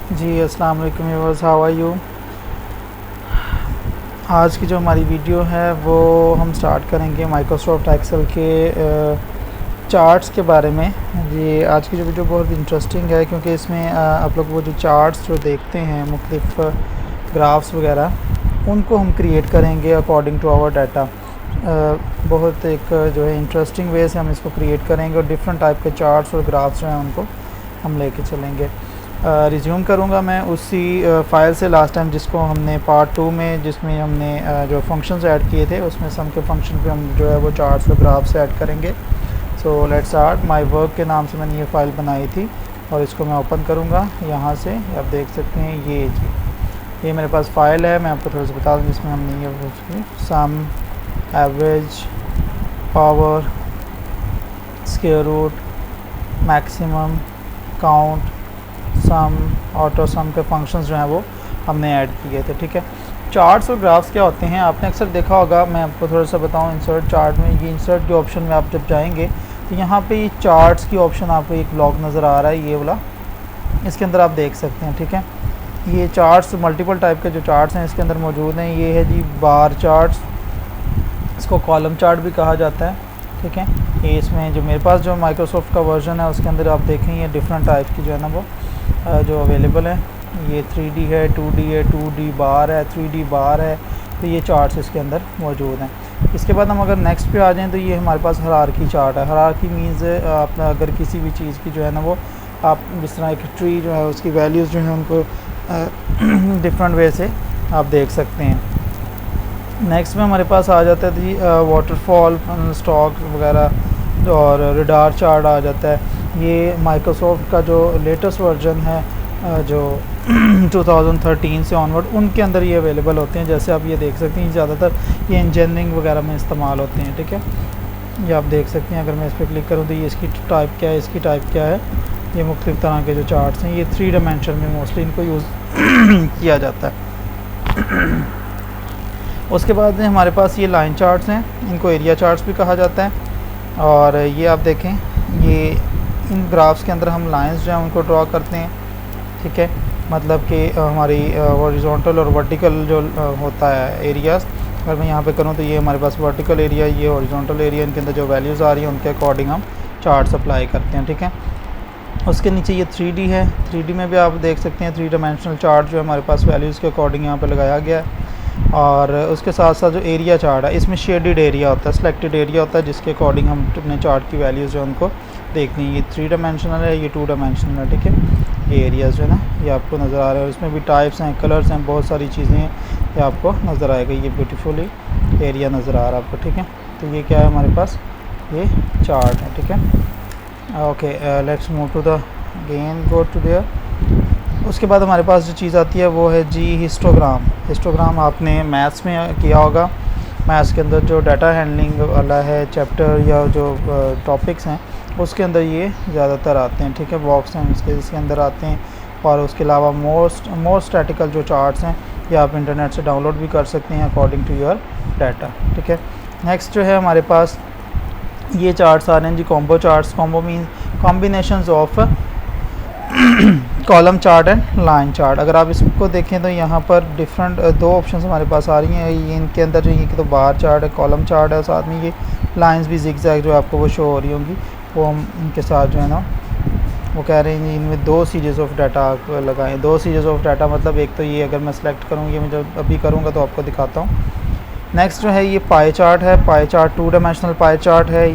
जी अस्सलाम वालेकुम viewers, how are you. आज की जो हमारी वीडियो है वो हम स्टार्ट करेंगे माइक्रोसॉफ्ट एक्सेल के चार्ट्स के बारे में। जी आज की जो वीडियो बहुत इंटरेस्टिंग है क्योंकि इसमें आप लोग वो जो चार्ट्स जो देखते हैं मुख्तलिफ ग्राफ्स वगैरह उनको हम क्रिएट करेंगे अकॉर्डिंग टू आवर डाटा। बहुत एक जो है इंटरेस्टिंग वे से हम इसको क्रिएट करेंगे और डिफरेंट टाइप के चार्ट्स और ग्राफ्स जो हैं उनको हम लेके चलेंगे। रिज्यूम करूँगा मैं उसी फ़ाइल से लास्ट टाइम जिसको हमने पार्ट 2 में जिसमें हमने जो फंक्शंस ऐड किए थे उसमें सम के फंक्शन पे हम जो है वो चार्ट्स और ग्राफ्स ऐड करेंगे। So let's start. My work के नाम से मैंने ये फ़ाइल बनाई थी और इसको मैं ओपन करूँगा यहाँ से। आप देख सकते हैं ये मेरे पास फ़ाइल है। मैं आपको थोड़ा सा बता दूँ जिसमें हमने ये sum, average, power, square root, maximum, count, sum, auto sum के फंक्शंस जो हैं वो हमने ऐड किए थे। ठीक है, चार्ट्स और ग्राफ्स क्या होते हैं आपने अक्सर देखा होगा। मैं आपको थोड़ा सा बताऊं, इंसर्ट चार्ट में ये इंसर्ट के ऑप्शन में आप जब जाएंगे तो यहाँ पे ये चार्ट्स की ऑप्शन आपको एक ब्लॉक नज़र आ रहा है, ये वाला, इसके अंदर आप देख सकते हैं। ठीक है, ये चार्ट्स मल्टीपल टाइप के जो चार्ट्स हैं इसके अंदर मौजूद हैं। ये है जी बार चार्ट्स, इसको कॉलम चार्ट भी कहा जाता है। ठीक है, ये इसमें जो मेरे पास जो माइक्रोसॉफ्ट का वर्जन है उसके अंदर आप देखें ये डिफरेंट टाइप की जो है ना वो जो अवेलेबल है। ये 3D है, 2D है, 2D बार है, 3D बार है। तो ये चार्ट्स इसके अंदर मौजूद हैं। इसके बाद हम अगर नेक्स्ट पे आ जाएं तो ये हमारे पास हायरार्की चार्ट है। हायरार्की मीन्स आप अगर किसी भी चीज़ की जो है ना वो आप जिस तरह एक ट्री जो है उसकी वैल्यूज़ जो हैं उनको डिफरेंट वे से आप देख सकते हैं। नेक्स्ट में हमारे पास आ जाता है जी वाटरफॉल, स्टॉक वगैरह और रडार चार्ट आ जाता है। ये माइक्रोसॉफ्ट का जो लेटेस्ट वर्जन है जो 2013 से ऑनवर्ड उनके अंदर ये अवेलेबल होते हैं। जैसे आप ये देख सकते हैं ज़्यादातर ये इंजीनियरिंग वगैरह में इस्तेमाल होते हैं। ठीक है, ये आप देख सकते हैं। अगर मैं इस पर क्लिक करूँ तो ये इसकी टाइप क्या है, इसकी टाइप क्या है। ये मुख्तलिफ तरह के जो चार्ट्स हैं ये 3 डायमेंशन में मोस्टली इनको यूज़ किया जाता है। उसके बाद में हमारे पास ये लाइन चार्ट्स हैं, इनको एरिया चार्ट्स भी कहा जाता है। और ये आप देखें, ये इन ग्राफ्स के अंदर हम लाइंस जो हैं उनको ड्रॉ करते हैं। ठीक है, मतलब कि हमारी हॉरिजॉन्टल और वर्टिकल जो होता है एरियाज़, अगर मैं यहाँ पे करूँ तो ये हमारे पास वर्टिकल एरिया, ये हॉरिजॉन्टल एरिया, इनके अंदर जो वैल्यूज़ आ रही हैं उनके अकॉर्डिंग हम चार्ट्स अप्लाई करते हैं। ठीक है, उसके नीचे ये 3D है। 3D में भी आप देख सकते हैं 3 डायमेंशनल चार्ट जो हमारे पास वैल्यूज़ के अकॉर्डिंग यहाँ पर लगाया गया है। और उसके साथ साथ जो एरिया चार्ट है इसमें शेडेड एरिया होता है, सिलेक्टेड एरिया होता है जिसके अकॉर्डिंग हम अपने चार्ट की वैल्यूज़ जो उनको देखनी है। ये 3 डायमेंशनल है, ये 2 डायमेंशनल है। ठीक है, ये एरियाज़ जो है ना ये आपको नज़र आ रहा है। इसमें भी टाइप्स हैं, कलर्स हैं, बहुत सारी चीज़ें हैं, ये आपको नज़र आएगा। ये ब्यूटीफुली एरिया नज़र आ रहा है आपको। ठीक है, तो ये क्या है हमारे पास, ये चार्ट है। ठीक है, okay let's move to the again go to there. उसके बाद हमारे पास जो चीज़ आती है वो है जी हिस्टोग्राम। हिस्टोग्राम आपने मैथ्स में किया होगा। मैथ्स के अंदर जो डाटा हैंडलिंग वाला है चैप्टर या जो टॉपिक्स हैं उसके अंदर ये ज़्यादातर आते हैं। ठीक है, बॉक्स हैं इसके अंदर आते हैं। और उसके अलावा मोर स्टैटिकल जो चार्ट्स हैं ये आप इंटरनेट से डाउनलोड भी कर सकते हैं अकॉर्डिंग टू योर डाटा। ठीक है, नेक्स्ट जो है हमारे पास ये चार्ट्स आ रहे हैं जी combo charts. Combo mean combinations of column chart and line chart. अगर आप इसको देखें तो यहाँ पर डिफरेंट 2 ऑप्शंस हमारे पास आ रही हैं। ये इनके अंदर जो ये तो बार चार्ट है, कॉलम चार्ट है, साथ में ये लाइंस भी जिगजैग जो आपको वो शो हो रही होंगी, वो हम इनके साथ जो है ना वो कह रहे हैं इनमें 2 सीरीज़ ऑफ डाटा लगाएं। 2 सीरीज़ ऑफ डाटा मतलब एक तो ये अगर मैं सेलेक्ट करूँ, ये मैं जब अभी करूँगा तो आपको दिखाता हूँ। नेक्स्ट जो है ये पाई चार्ट है। Pie chart 2 dimensional pie chart है।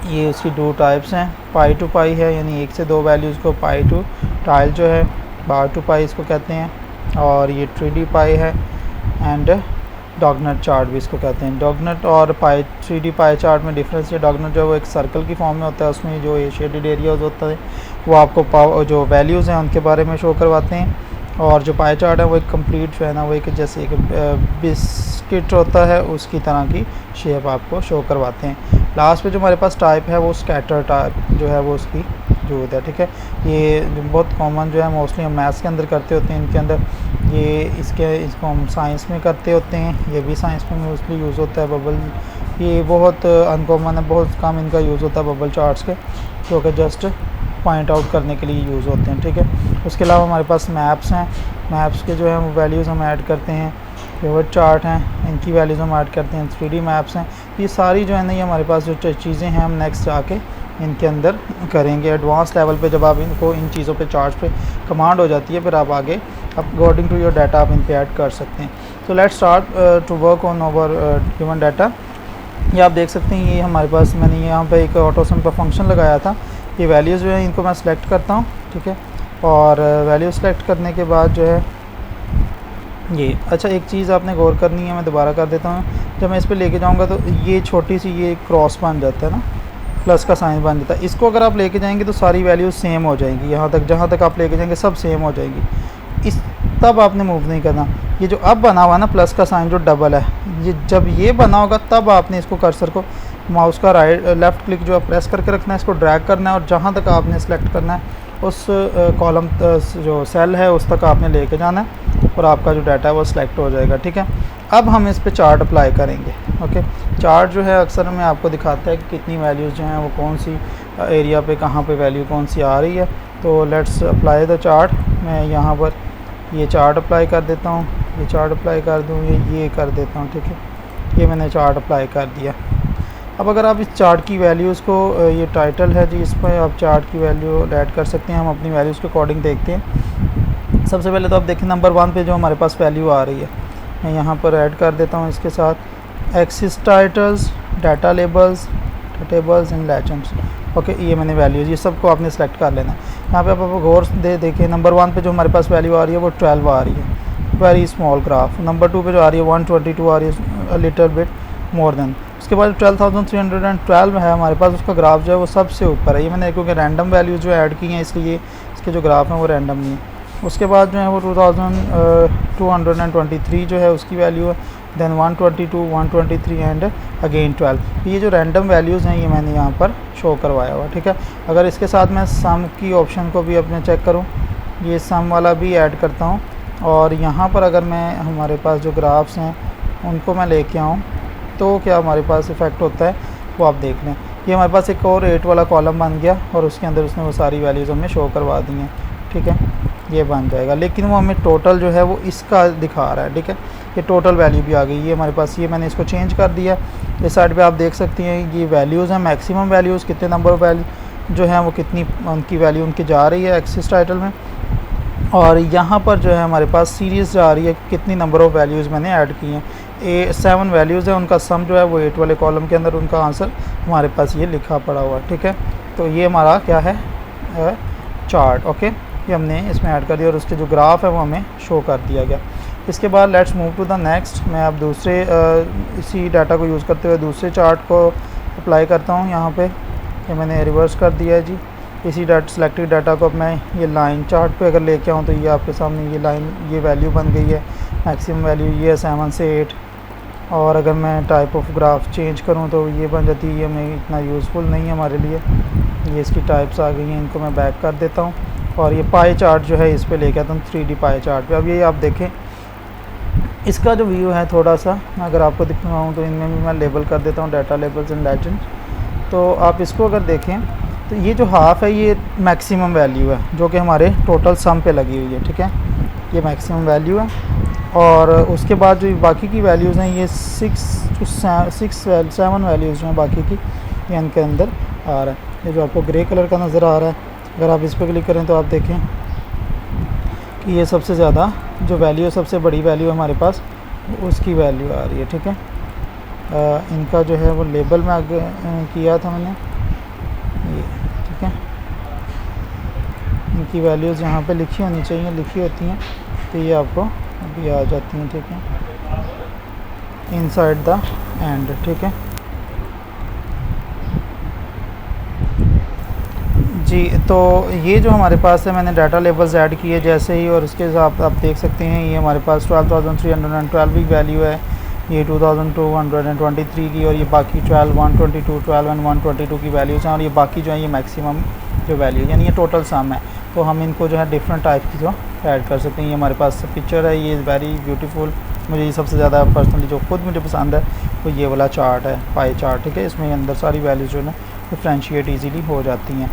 ये उसकी 2 टाइप्स हैं। पाई टू पाई है, यानी 1 से 2 वैल्यूज़ को पाई टू टाइल जो है, बार टू पाई इसको कहते हैं। और ये 3D पाई है एंड डॉगनट चार्ट भी इसको कहते हैं। डॉगनट और पाई 3D पाई चार्ट में डिफरेंस है। डॉगनट जो है वो एक सर्कल की फॉर्म में होता है, उसमें जो ये शेडेड एरियाज होता है वो आपको जो वैल्यूज़ हैं उनके बारे में शो करवाते हैं। और जो पाई चार्ट है वो एक कंप्लीट जो है ना वो एक जैसे एक बिस्किट होता है उसकी तरह की शेप आपको शो करवाते हैं। लास्ट पे जो हमारे पास टाइप है वो स्कैटर टाइप जो है वो उसकी मौजूद है। ठीक है, ये बहुत कॉमन जो है मोस्टली हम मैथ्स के अंदर करते होते हैं। इनके अंदर ये इसको हम साइंस में करते होते हैं, ये भी साइंस में मोस्टली यूज़ होता है। बबल ये बहुत अनकॉमन है, बहुत कम इनका यूज़ होता है बबल चार्ट्स के, क्योंकि जस्ट पॉइंट आउट करने के लिए यूज़ होते हैं, ठीक है। उसके अलावा हमारे पास मैप्स हैं, मैप्स के जो है वो वैल्यूज़ हम ऐड करते हैं। पिवट चार्ट हैं, इनकी वैल्यूज़ हम ऐड करते हैं। 3D मैप्स हैं, ये सारी जो है ना ये हमारे पास जो चीज़ें हैं हम नेक्स्ट जाके इनके अंदर करेंगे। एडवांस लेवल पे जब आप इनको इन चीज़ों पे चार्ट पे कमांड हो जाती है, फिर आप आगे अकॉर्डिंग टू योर डाटा आप इन पे ऐड कर सकते हैं। तो let's start to work on our given data. ये आप देख सकते हैं, ये हमारे पास मैंने यहाँ पे एक ऑटोसम का फंक्शन लगाया था। ये वैल्यूज़ जो है इनको मैं सिलेक्ट करता हूँ, ठीक है। और वैल्यू सेलेक्ट करने के बाद जो है ये अच्छा एक चीज़ आपने गौर करनी है, मैं दोबारा कर देता हूँ। जब मैं इस पर लेके जाऊँगा तो ये छोटी सी ये क्रॉस बन जाता है ना, प्लस का साइन बन जाता है। इसको अगर आप लेके जाएंगे तो सारी वैल्यूज सेम हो जाएंगी, यहाँ तक जहाँ तक आप लेके जाएंगे सब सेम हो जाएंगी। इस तब आपने मूव नहीं करना। ये जो अब बना हुआ ना प्लस का साइन जो डबल है, ये जब ये बना होगा तब आपने इसको कर्सर को माउस का लेफ़्ट क्लिक जो है प्रेस करके रखना है, इसको ड्रैग करना है और जहाँ तक आपने सेलेक्ट करना है उस कॉलम जो सेल है उस तक आपने लेके जाना है और आपका जो डाटा है वो सिलेक्ट हो जाएगा, ठीक है। अब हम इस पे चार्ट अप्लाई करेंगे, ओके। चार्ट जो है अक्सर में आपको दिखाता है कि कितनी वैल्यूज़ जो हैं वो कौन सी एरिया पे कहाँ पे वैल्यू कौन सी आ रही है। तो लेट्स अप्लाई द चार्ट। मैं यहाँ पर ये चार्ट अप्लाई कर देता हूँ, ये चार्ट अप्लाई कर दूँ, ये कर देता हूँ, ठीक है। ये मैंने चार्ट अप्लाई कर दिया। अब अगर आप इस चार्ट की वैल्यूज़ को ये टाइटल है जी, इस पर आप चार्ट की वैल्यू ऐड कर सकते हैं। हम अपनी वैल्यूज़ के अकॉर्डिंग देखते हैं। सबसे पहले तो आप देखें नंबर 1 पे जो हमारे पास वैल्यू आ रही है, मैं यहाँ पर ऐड कर देता हूँ इसके साथ axis titles, data labels, tables and legends, okay. ये मैंने वैल्यूज़, ये सबको आपने सेलेक्ट कर लेना है। यहाँ पे आप गौर से देखें, नंबर 1 पे जो हमारे पास वैल्यू आ रही है वो 12 आ रही है, वेरी स्मॉल ग्राफ। नंबर 2 पे जो आ रही है 122 आ रही है, लिटिल बिट मोर देन। उसके बाद 12,312 है हमारे पास, उसका ग्राफ जो है वो सबसे ऊपर है। ये मैंने क्योंकि रैंडम वैल्यूज़ जो ऐड की हैं इसलिए इसके जो ग्राफ हैं वो रैंडम नहीं है। उसके बाद जो है वो 2223 जो है उसकी वैल्यू है, देन 122, 123 एंड अगेन 12। ये जो रैंडम वैल्यूज़ हैं ये मैंने यहाँ पर शो करवाया हुआ, ठीक है। अगर इसके साथ मैं सम की ऑप्शन को भी अपने चेक करूँ, ये सम वाला भी ऐड करता हूँ और यहाँ पर अगर मैं हमारे पास जो ग्राफ्स हैं उनको मैं लेके आऊँ तो क्या हमारे पास इफ़ेक्ट होता है वो आप देख लें। ये हमारे पास एक और 8 वाला कॉलम बन गया और उसके अंदर उसने वो सारी वैल्यूज़ हमें शो करवा दी हैं, ठीक है। ये बन जाएगा, लेकिन वो हमें टोटल जो है वो इसका दिखा रहा है, ठीक है। ये टोटल वैल्यू भी आ गई है हमारे पास। ये मैंने इसको चेंज कर दिया। इस साइड पे आप देख सकते हैं ये वैल्यूज़ हैं, मैक्सिमम वैल्यूज़ कितने नंबर ऑफ वैल्यू जो है वो कितनी उनकी वैल्यू उनकी जा रही है एक्सिस टाइटल में। और यहाँ पर जो है हमारे पास सीरीज़ जा रही है कितनी नंबर ऑफ़ वैल्यूज़ मैंने ऐड की हैं। 7 वैल्यूज़ है, उनका सम जो है वो 8 वाले कॉलम के अंदर उनका आंसर हमारे पास ये लिखा पड़ा हुआ, ठीक है। तो ये हमारा क्या है चार्ट, ओके। ये हमने इसमें ऐड कर दिया और उसके जो ग्राफ है वो हमें शो कर दिया गया। इसके बाद let's move to the next. मैं अब दूसरे इसी डाटा को यूज़ करते हुए दूसरे चार्ट को अप्लाई करता हूँ। यहाँ पे ये मैंने रिवर्स कर दिया है जी। इसी सिलेक्टेड डाटा को अब मैं ये लाइन चार्ट पे अगर लेके आऊँ तो ये आपके सामने ये लाइन ये वैल्यू बन गई है। मैक्सिमम वैल्यू ये है 7 से 8। और अगर मैं टाइप ऑफ ग्राफ चेंज करूँ तो ये बन जाती है, ये हमें इतना यूज़फुल नहीं है हमारे लिए। ये इसकी टाइप्स आ गई हैं, इनको मैं बैक कर देता हूँ और ये पाई चार्ट जो है इस पे लेके आता हूँ 3D पाई चार्ट पे। अब ये आप देखें इसका जो व्यू है थोड़ा सा अगर आपको दिखाऊँ तो इनमें भी मैं लेबल कर देता हूँ डाटा लेबल्स एंड लेजेंड। तो आप इसको अगर देखें तो ये जो हाफ़ है ये मैक्सिमम वैल्यू है जो कि हमारे टोटल सम पे लगी हुई है, ठीक है। ये मैक्सिमम वैल्यू है और उसके बाद जो बाकी की वैल्यूज़ हैं ये 7 वैल्यूज़ जो हैं बाकी की ये इनके अंदर आ रहा है। ये जो आपको ग्रे कलर का नज़र आ रहा है, अगर आप इस पर क्लिक करें तो आप देखें कि ये सबसे ज़्यादा जो वैल्यू सबसे बड़ी वैल्यू हमारे पास उसकी वैल्यू आ रही है, ठीक है। इनका जो है वो लेबल में आगे किया था मैंने ये, ठीक है। इनकी वैल्यूज़ यहाँ पे लिखी होनी चाहिए, लिखी होती हैं तो ये आपको अभी आ जाती हैं, ठीक है, इनसाइड द एंड, ठीक है जी। तो ये जो हमारे पास है मैंने डाटा लेबल्स ऐड किए जैसे ही और उसके साथ आप देख सकते हैं ये हमारे पास 12,312 की वैल्यू है, ये 2,223 की और ये बाकी 12, 122, 12 एंड 122 की वैल्यूज़ हैं और ये बाकी जो है ये मैक्सिमम जो वैल्यू यानी ये टोटल सम है। तो हम इनको जो है डिफरेंट टाइप की जो ऐड कर सकते हैं। ये हमारे पास पिक्चर है, ये वेरी ब्यूटीफुल, मुझे ये सबसे ज़्यादा पर्सनली जो खुद मुझे पसंद है वो ये वाला चार्ट है, पाई चार्ट, ठीक है। इसमें अंदर सारी वैल्यूज़ जो है ना डिफ्रेंशिएट ईजीली हो जाती हैं।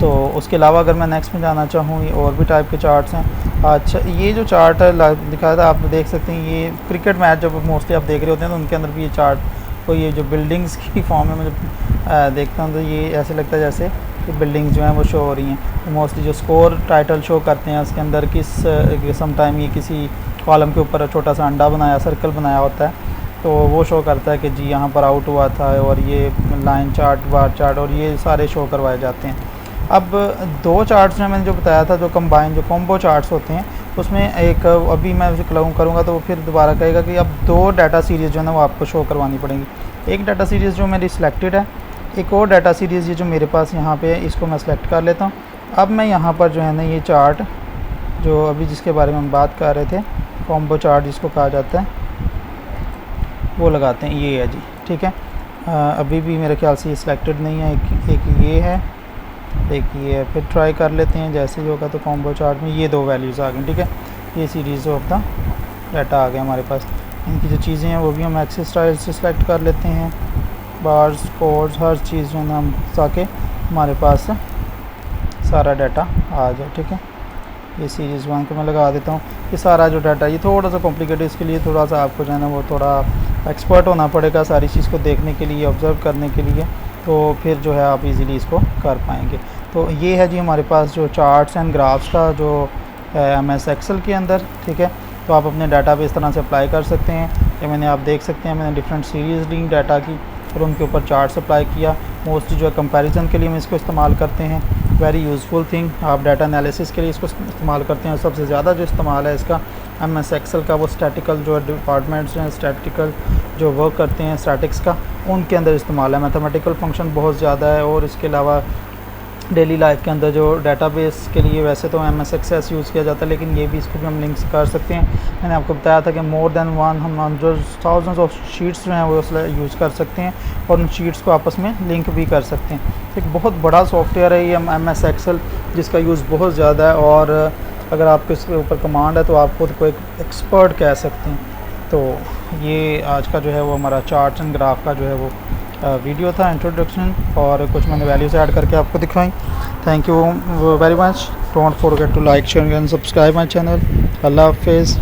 तो उसके अलावा अगर मैं नेक्स्ट में जाना चाहूँ, ये और भी टाइप के चार्ट्स हैं। अच्छा, ये जो चार्ट है दिखाया था, आप देख सकते हैं, ये क्रिकेट मैच जब मोस्टली आप देख रहे होते हैं तो उनके अंदर भी ये चार्ट को, ये जो बिल्डिंग्स की फॉर्म में मैं देखता हूँ तो ये ऐसे लगता है जैसे कि बिल्डिंग्स जो हैं वो शो हो रही हैं। मोस्टली जो स्कोर टाइटल शो करते हैं उसके अंदर समटाइम ये किसी कॉलम के ऊपर छोटा सा अंडा बनाया, सर्कल बनाया होता है, तो वो शो करता है कि जी यहाँ पर आउट हुआ था, और ये लाइन चार्ट, बार चार्ट, और ये सारे शो करवाए जाते हैं। अब दो चार्ट्स में मैंने जो बताया था, जो कंबाइन, जो कॉम्बो चार्ट्स होते हैं, उसमें एक अभी मैं उसे करूँगा तो वो फिर दोबारा कहेगा कि अब दो डाटा सीरीज़ जो है ना वो आपको शो करवानी पड़ेंगी। एक डाटा सीरीज़ जो मेरी सिलेक्टेड है, एक और डाटा सीरीज़ ये जो मेरे पास यहाँ पे है, इसको मैं सेलेक्ट कर लेता हूँ। अब मैं यहाँ पर जो है ना ये चार्ट जो अभी जिसके बारे में हम बात कर रहे थे, कॉम्बो चार्ट जिसको कहा जाता है, वो लगाते हैं। ये है जी, ठीक है। अभी भी मेरे ख्याल से ये सिलेक्टेड नहीं है, एक ये है, एक ये है। फिर ट्राई कर लेते हैं, जैसे ही होगा तो कॉम्बो चार्ट में ये दो वैल्यूज़ आ गई, ठीक है। ये सीरीज़ ऑफ द डाटा आ गया हमारे पास। इनकी जो चीज़ें हैं वो भी हम एक्सेस स्टाइल से सिलेक्ट कर लेते हैं, बार्स, कोड्स, हर चीज़ जो है ना हम, ताकि हमारे पास सारा डाटा आ जाए, ठीक है। ये सीरीज़ 1 को मैं लगा देता हूँ। ये सारा जो डाटा, ये थोड़ा सा कॉम्प्लिकेटेड, इसके लिए थोड़ा सा आपको जो है ना वो थोड़ा एक्सपर्ट होना पड़ेगा सारी चीज़ को देखने के लिए, ऑब्ज़र्व करने के लिए, तो फिर जो है आप इजीली इसको कर पाएंगे। तो ये है जी हमारे पास जो चार्ट्स एंड ग्राफ्स का जो MS एक्सेल के अंदर, ठीक है। तो आप अपने डाटा पे इस तरह से अप्लाई कर सकते हैं। ये आप देख सकते हैं, मैंने डिफरेंट सीरीज़ ली डाटा की और उनके ऊपर चार्ट्स अप्लाई किया। मोस्टली जो है कंपैरिजन के लिए हम इसको इस्तेमाल करते हैं। वेरी यूज़फुल थिंग, आप डाटा एनालिसिस के लिए इसको इस्तेमाल करते हैं। सबसे ज़्यादा जो इस्तेमाल है इसका MS एक्सेल का, वो स्टैटिकल जो डिपार्टमेंट्स हैं, स्टैटिकल जो वर्क करते हैं स्टैटिक्स का, उनके अंदर इस्तेमाल है। मैथमेटिकल फंक्शन बहुत ज़्यादा है, और इसके अलावा डेली लाइफ के अंदर जो डेटाबेस के लिए वैसे तो MS एक्सेस यूज़ किया जाता है, लेकिन ये भी इसको भी हम लिंक्स कर सकते हैं। मैंने आपको बताया था कि मोर देन 100,000 ऑफ शीट्स जो हैं वो यूज़ कर सकते हैं, और उन शीट्स को आपस में लिंक भी कर सकते हैं। एक बहुत बड़ा सॉफ्टवेयर है ये MS एक्सेल, जिसका यूज़ बहुत ज़्यादा है, और अगर आपको इसके ऊपर कमांड है तो आप खुद को एक एक्सपर्ट कह सकते हैं। तो ये आज का जो है वो हमारा चार्ट एंड ग्राफ का जो है वो वीडियो था, इंट्रोडक्शन, और कुछ मैंने वैल्यूज़ ऐड करके आपको दिखाई। Thank you very much. Don't forget to like, share and subscribe my channel. अल्लाह हाफिज़।